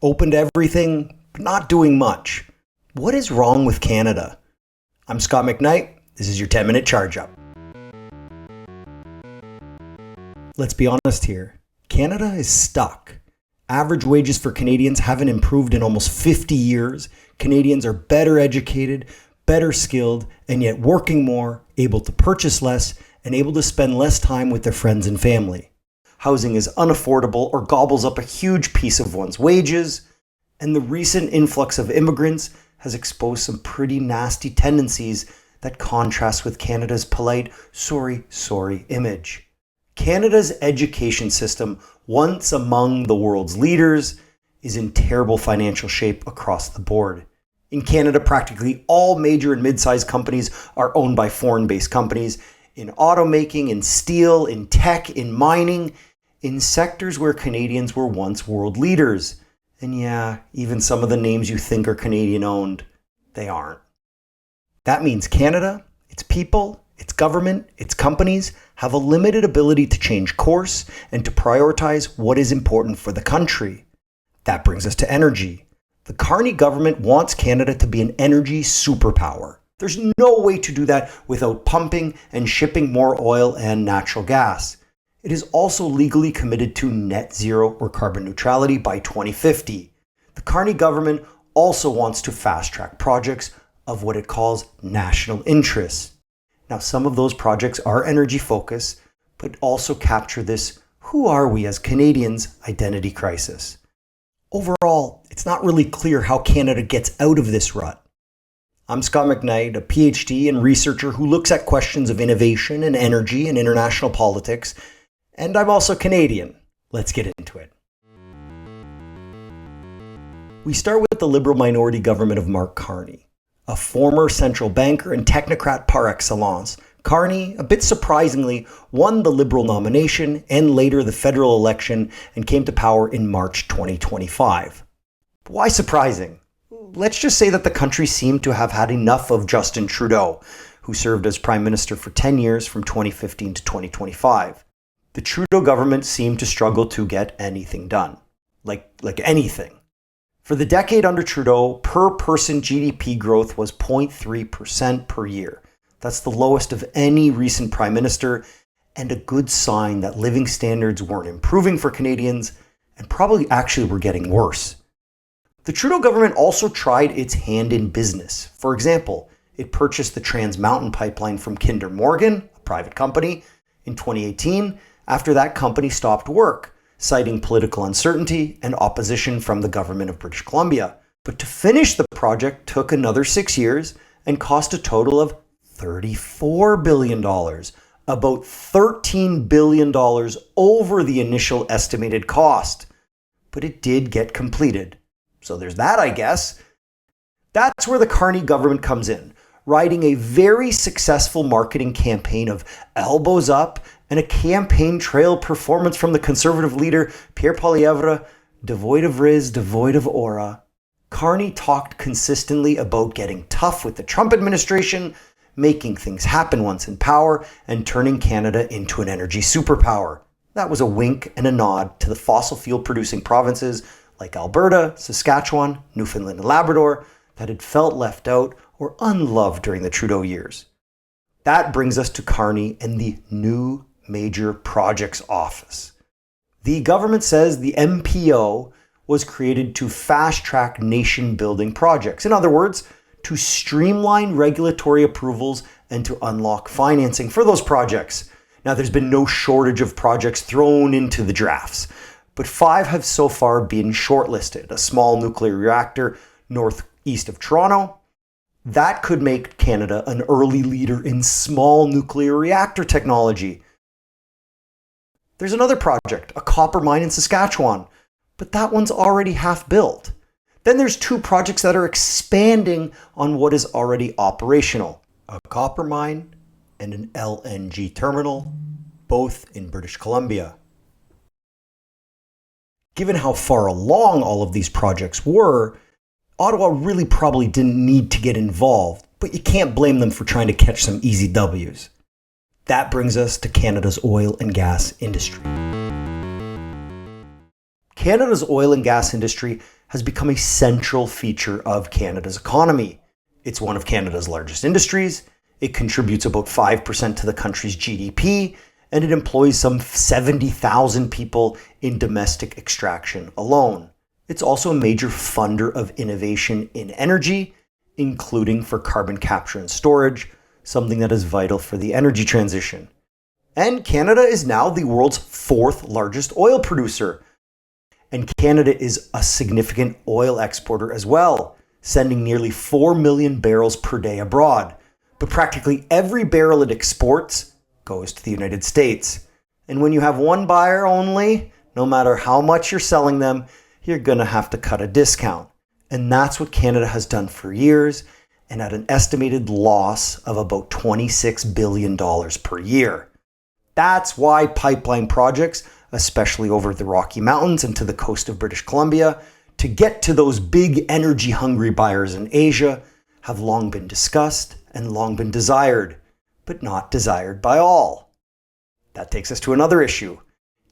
Open to everything, but not doing much. What is wrong with Canada? I'm Scott McKnight. This is your 10-minute charge up. Let's be honest here. Canada is stuck. Average wages for Canadians haven't improved in almost 50 years. Canadians are better educated, better skilled, and yet working more, able to purchase less, and able to spend less time with their friends and family. Housing is unaffordable or gobbles up a huge piece of one's wages, and the recent influx of immigrants has exposed some pretty nasty tendencies that contrast with Canada's polite, sorry image. Canada's education system, once among the world's leaders, is in terrible financial shape across the board. In Canada, practically all major and mid-sized companies are owned by foreign-based companies in automaking, in steel, in tech, in mining, in sectors where Canadians were once world leaders. And yeah, even some of the names you think are Canadian-owned, they aren't. That means Canada, its people, its government, its companies have a limited ability to change course and to prioritize what is important for the country. That brings us to energy. The Carney government wants Canada to be an energy superpower. There's no way to do that without pumping and shipping more oil and natural gas. It is also legally committed to net zero or carbon neutrality by 2050. The Carney government also wants to fast-track projects of what it calls national interests. Now, some of those projects are energy-focused, but also capture this "who are we as Canadians" identity crisis. Overall, it's not really clear how Canada gets out of this rut. I'm Scott McKnight, a PhD and researcher who looks at questions of innovation and energy and international politics, and I'm also Canadian. Let's get into it. We start with the Liberal minority government of Mark Carney, a former central banker and technocrat par excellence. Carney, a bit surprisingly, won the Liberal nomination and later the federal election and came to power in March 2025. Why surprising? Let's just say that the country seemed to have had enough of Justin Trudeau, who served as Prime Minister for 10 years from 2015 to 2025. The Trudeau government seemed to struggle to get anything done. Like anything. For the decade under Trudeau, per-person GDP growth was 0.3% per year. That's the lowest of any recent prime minister, and a good sign that living standards weren't improving for Canadians, and probably actually were getting worse. The Trudeau government also tried its hand in business. For example, it purchased the Trans Mountain Pipeline from Kinder Morgan, a private company, in 2018, after that company stopped work, citing political uncertainty and opposition from the government of British Columbia. But to finish the project took another 6 years and cost a total of $34 billion, about $13 billion over the initial estimated cost. But it did get completed. So there's that, I guess. That's where the Carney government comes in, riding a very successful marketing campaign of elbows up and a campaign trail performance from the Conservative leader Pierre Poilievre, devoid of riz, devoid of aura. Carney talked consistently about getting tough with the Trump administration, making things happen once in power, and turning Canada into an energy superpower. That was a wink and a nod to the fossil fuel producing provinces like Alberta, Saskatchewan, Newfoundland and Labrador that had felt left out or unloved during the Trudeau years. That brings us to Carney and the new Major Projects Office. The government says the MPO was created to fast-track nation-building projects. In other words, to streamline regulatory approvals and to unlock financing for those projects. Now, there's been no shortage of projects thrown into the drafts, but 5 have so far been shortlisted. A small nuclear reactor northeast of Toronto. That could make Canada an early leader in small nuclear reactor technology. There's another project, a copper mine in Saskatchewan, but that one's already half built. Then there's 2 projects that are expanding on what is already operational, a copper mine and an LNG terminal, both in British Columbia. Given how far along all of these projects were, Ottawa really probably didn't need to get involved, but you can't blame them for trying to catch some easy W's. That brings us to Canada's oil and gas industry. Canada's oil and gas industry has become a central feature of Canada's economy. It's one of Canada's largest industries, it contributes about 5% to the country's GDP, and it employs some 70,000 people in domestic extraction alone. It's also a major funder of innovation in energy, including for carbon capture and storage, something that is vital for the energy transition. And Canada is now the world's fourth largest oil producer. And Canada is a significant oil exporter as well, sending nearly 4 million barrels per day abroad. But practically every barrel it exports goes to the United States. And when you have one buyer only, no matter how much you're selling them, you're going to have to cut a discount. And that's what Canada has done for years, and at an estimated loss of about $26 billion per year. That's why pipeline projects, especially over the Rocky Mountains and to the coast of British Columbia, to get to those big energy-hungry buyers in Asia, have long been discussed and long been desired, but not desired by all. That takes us to another issue,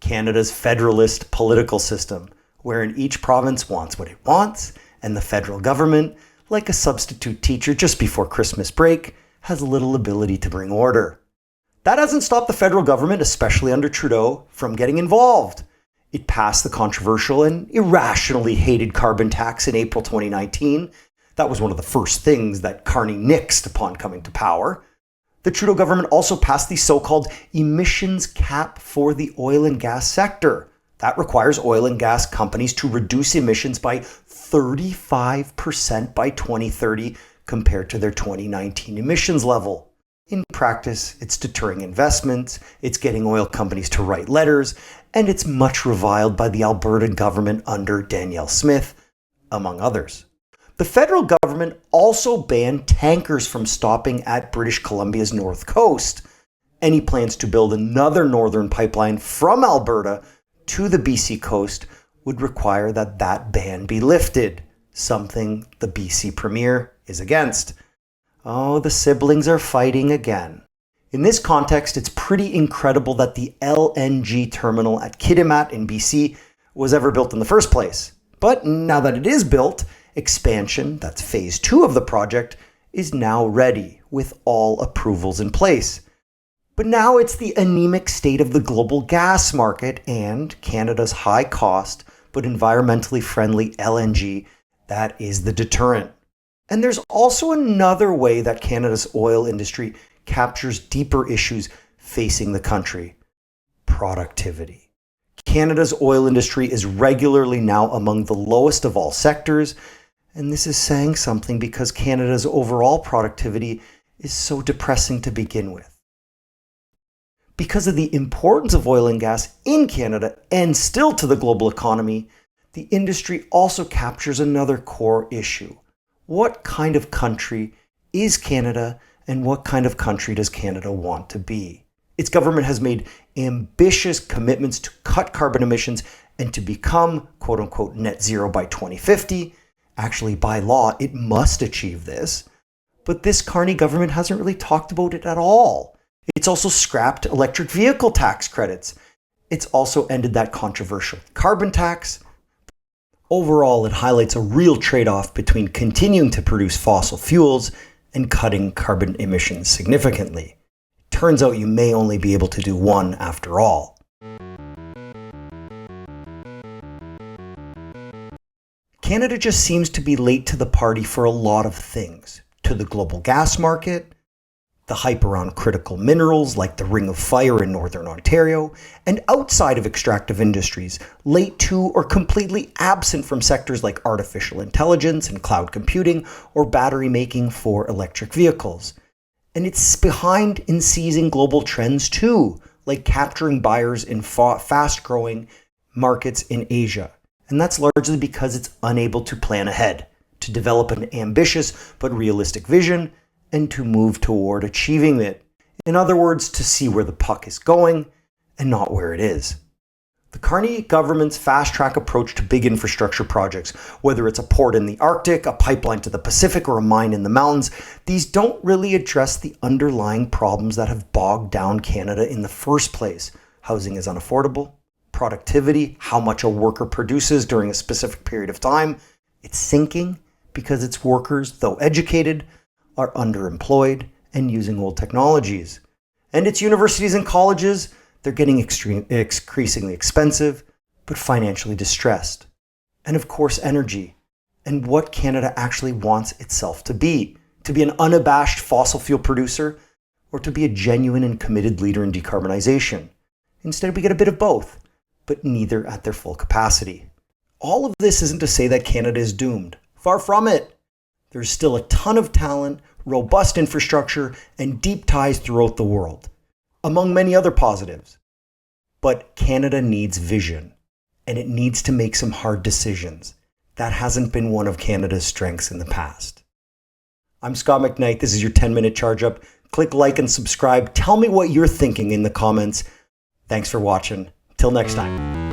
Canada's federalist political system, wherein each province wants what it wants, and the federal government, like a substitute teacher just before Christmas break, has little ability to bring order. That hasn't stopped the federal government, especially under Trudeau, from getting involved. It passed the controversial and irrationally hated carbon tax in April 2019. That was one of the first things that Carney nixed upon coming to power. The Trudeau government also passed the so-called emissions cap for the oil and gas sector. That requires oil and gas companies to reduce emissions by 35% by 2030 compared to their 2019 emissions level. In practice, it's deterring investments, it's getting oil companies to write letters, and it's much reviled by the Alberta government under Danielle Smith, among others. The federal government also banned tankers from stopping at British Columbia's north coast. Any plans to build another northern pipeline from Alberta to the BC coast would require that ban be lifted, something the BC Premier is against. Oh, the siblings are fighting again. In this context, it's pretty incredible that the LNG terminal at Kitimat in BC was ever built in the first place. But now that it is built, expansion, that's phase 2 of the project, is now ready with all approvals in place. But now it's the anemic state of the global gas market and Canada's high cost but environmentally friendly LNG that is the deterrent. And there's also another way that Canada's oil industry captures deeper issues facing the country: productivity. Canada's oil industry is regularly now among the lowest of all sectors, and this is saying something because Canada's overall productivity is so depressing to begin with. Because of the importance of oil and gas in Canada and still to the global economy, the industry also captures another core issue. What kind of country is Canada, and what kind of country does Canada want to be? Its government has made ambitious commitments to cut carbon emissions and to become, quote unquote, net zero by 2050. Actually, by law, it must achieve this. But this Carney government hasn't really talked about it at all. It's also scrapped electric vehicle tax credits. It's also ended that controversial carbon tax. Overall, it highlights a real trade-off between continuing to produce fossil fuels and cutting carbon emissions significantly. Turns out you may only be able to do one after all. Canada just seems to be late to the party for a lot of things. To the global gas market, the hype around critical minerals like the Ring of Fire in Northern Ontario, and outside of extractive industries, late to or completely absent from sectors like artificial intelligence and cloud computing or battery making for electric vehicles. And it's behind in seizing global trends too, like capturing buyers in fast-growing markets in Asia. And that's largely because it's unable to plan ahead, to develop an ambitious but realistic vision, and to move toward achieving it. In other words, to see where the puck is going and not where it is. The Carney government's fast-track approach to big infrastructure projects, whether it's a port in the Arctic, a pipeline to the Pacific, or a mine in the mountains, these don't really address the underlying problems that have bogged down Canada in the first place. Housing is unaffordable, productivity, how much a worker produces during a specific period of time. It's sinking because its workers, though educated, are underemployed and using old technologies. And its universities and colleges, they're getting increasingly expensive, but financially distressed. And of course, energy, and what Canada actually wants itself to be an unabashed fossil fuel producer, or to be a genuine and committed leader in decarbonization. Instead, we get a bit of both, but neither at their full capacity. All of this isn't to say that Canada is doomed. Far from it. There's still a ton of talent, robust infrastructure, and deep ties throughout the world, among many other positives. But Canada needs vision, and it needs to make some hard decisions. That hasn't been one of Canada's strengths in the past. I'm Scott McKnight. This is your 10-minute charge up. Click like and subscribe. Tell me what you're thinking in the comments. Thanks for watching. Till next time.